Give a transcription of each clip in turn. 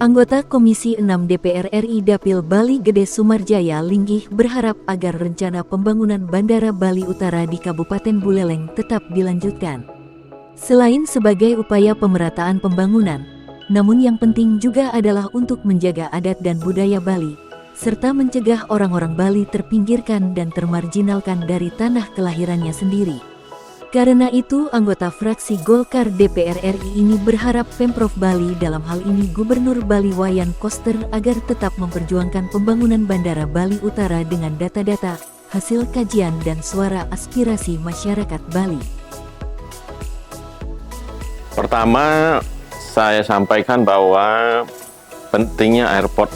Anggota Komisi 6 DPR RI Dapil Bali Gede Sumarjaya Linggih berharap agar rencana pembangunan Bandara Bali Utara di Kabupaten Buleleng tetap dilanjutkan. Selain sebagai upaya pemerataan pembangunan, namun yang penting juga adalah untuk menjaga adat dan budaya Bali, serta mencegah orang-orang Bali terpinggirkan dan termarginalkan dari tanah kelahirannya sendiri. Karena itu, anggota fraksi Golkar DPR RI ini berharap Pemprov Bali, dalam hal ini Gubernur Bali Wayan Koster, agar tetap memperjuangkan pembangunan Bandara Bali Utara dengan data-data, hasil kajian dan suara aspirasi masyarakat Bali. Pertama, saya sampaikan bahwa pentingnya airport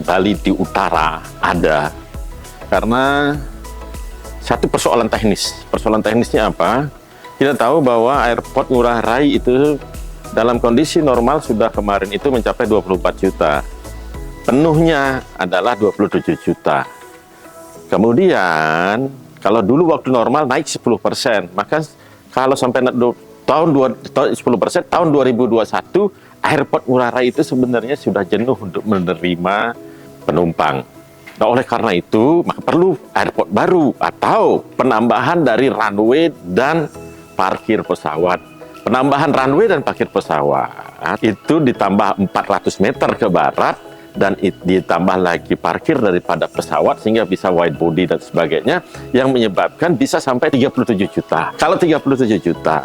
Bali di utara ada karena satu persoalan teknis. Persoalan teknisnya apa? Kita tahu bahwa airport Ngurah Rai itu dalam kondisi normal sudah kemarin itu mencapai 24 juta. Penuhnya adalah 27 juta. Kemudian kalau dulu waktu normal naik 10%, maka kalau sampai tahun 10% tahun 2021 airport Ngurah Rai itu sebenarnya sudah jenuh untuk menerima penumpang. Nah, oleh karena itu, maka perlu airport baru atau penambahan dari runway dan parkir pesawat. Penambahan runway dan parkir pesawat itu ditambah 400 meter ke barat dan ditambah lagi parkir daripada pesawat sehingga bisa wide body dan sebagainya yang menyebabkan bisa sampai 37 juta. Kalau 37 juta,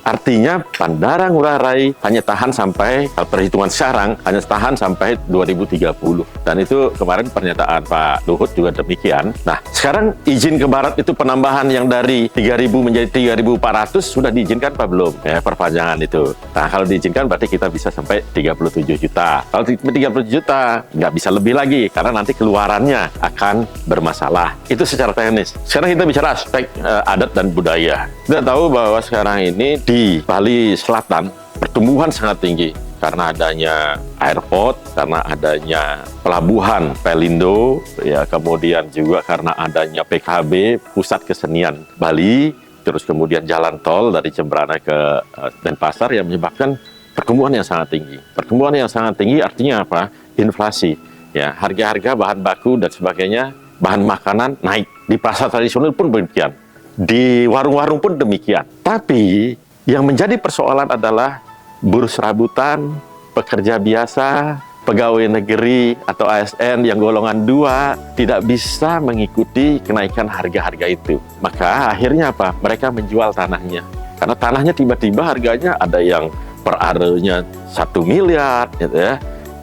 artinya Bandara Ngurah Rai hanya tahan sampai, perhitungan sekarang, hanya tahan sampai 2030. Dan itu kemarin pernyataan Pak Luhut juga demikian. Nah, sekarang izin ke barat itu penambahan yang dari 3.000 menjadi 3.400 sudah diizinkan apa belum? Ya, perpanjangan itu. Nah, kalau diizinkan berarti kita bisa sampai 37 juta. Kalau 37 juta, nggak bisa lebih lagi karena nanti keluarannya akan bermasalah. Itu secara teknis. Sekarang kita bicara aspek adat dan budaya. Kita tahu bahwa sekarang ini di Bali Selatan pertumbuhan sangat tinggi karena adanya airport, karena adanya pelabuhan Pelindo, ya, kemudian juga karena adanya PKB, Pusat Kesenian Bali, terus kemudian jalan tol dari Jembrana ke Denpasar yang menyebabkan pertumbuhan yang sangat tinggi. Pertumbuhan yang sangat tinggi artinya apa? Inflasi, ya, harga-harga bahan baku dan sebagainya, bahan makanan naik. Di pasar tradisional pun demikian, di warung-warung pun demikian. Tapi yang menjadi persoalan adalah buruh serabutan, pekerja biasa, pegawai negeri atau ASN yang golongan 2 tidak bisa mengikuti kenaikan harga-harga itu. Maka akhirnya apa? Mereka menjual tanahnya. Karena tanahnya tiba-tiba harganya ada yang per arenya 1 miliar, gitu ya.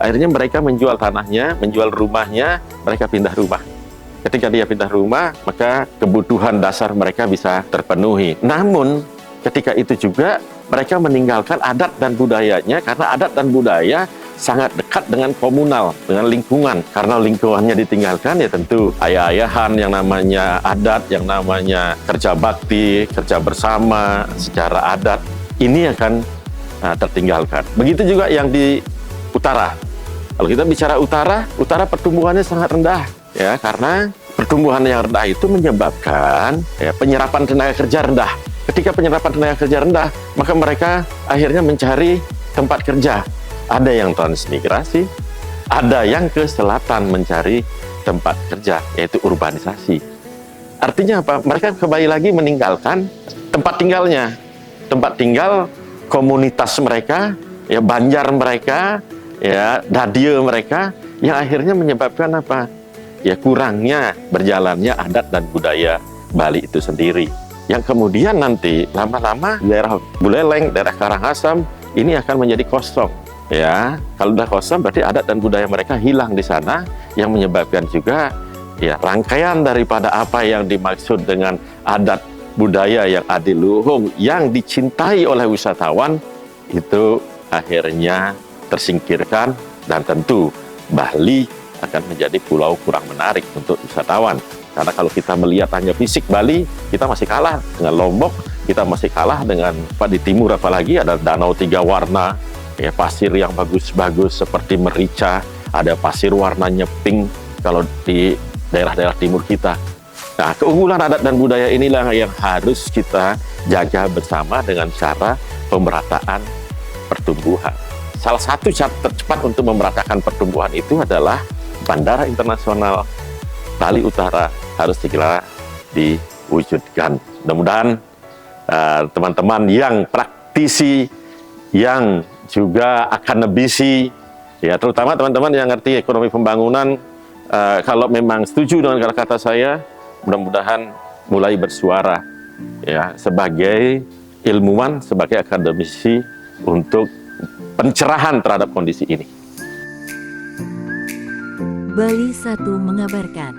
Akhirnya mereka menjual tanahnya, menjual rumahnya, mereka pindah rumah. Ketika dia pindah rumah, maka kebutuhan dasar mereka bisa terpenuhi. Namun, ketika itu juga mereka meninggalkan adat dan budayanya, karena adat dan budaya sangat dekat dengan komunal, dengan lingkungan. Karena lingkungannya ditinggalkan, ya tentu ayah-ayahan yang namanya adat, yang namanya kerja bakti, kerja bersama secara adat, ini akan tertinggalkan. Begitu juga yang di utara. Kalau kita bicara utara pertumbuhannya sangat rendah, ya, karena pertumbuhan yang rendah itu menyebabkan penyerapan tenaga kerja rendah. Ketika penyerapan tenaga kerja rendah, maka mereka akhirnya mencari tempat kerja. Ada yang transmigrasi, ada yang ke selatan mencari tempat kerja, yaitu urbanisasi. Artinya apa? Mereka kembali lagi meninggalkan tempat tinggalnya, tempat tinggal komunitas mereka, ya, banjar mereka, ya, dadia mereka, yang akhirnya menyebabkan apa? Ya, kurangnya berjalannya adat dan budaya Bali itu sendiri. Yang kemudian nanti lama-lama daerah Buleleng, daerah Karangasem ini akan menjadi kosong. Ya, kalau sudah kosong berarti adat dan budaya mereka hilang di sana, yang menyebabkan juga ya rangkaian daripada apa yang dimaksud dengan adat budaya yang adiluhung, yang dicintai oleh wisatawan itu akhirnya tersingkirkan, dan tentu Bali akan menjadi pulau kurang menarik untuk wisatawan. Karena kalau kita melihat hanya fisik Bali, kita masih kalah dengan Lombok, kita masih kalah dengan di timur, apalagi ada danau 3 warna, ya, pasir yang bagus-bagus seperti merica, ada pasir warnanya pink kalau di daerah-daerah timur kita. Nah, keunggulan adat dan budaya inilah yang harus kita jaga bersama dengan cara pemerataan pertumbuhan. salah satu syarat tercepat untuk memeratakan pertumbuhan itu adalah Bandara Internasional Bali Utara harus segera diwujudkan. Mudah-mudahan teman-teman yang praktisi, yang juga akademisi, ya terutama teman-teman yang ngerti ekonomi pembangunan, kalau memang setuju dengan kata-kata saya, mudah-mudahan mulai bersuara ya sebagai ilmuwan, sebagai akademisi untuk pencerahan terhadap kondisi ini. Bali 1 mengabarkan,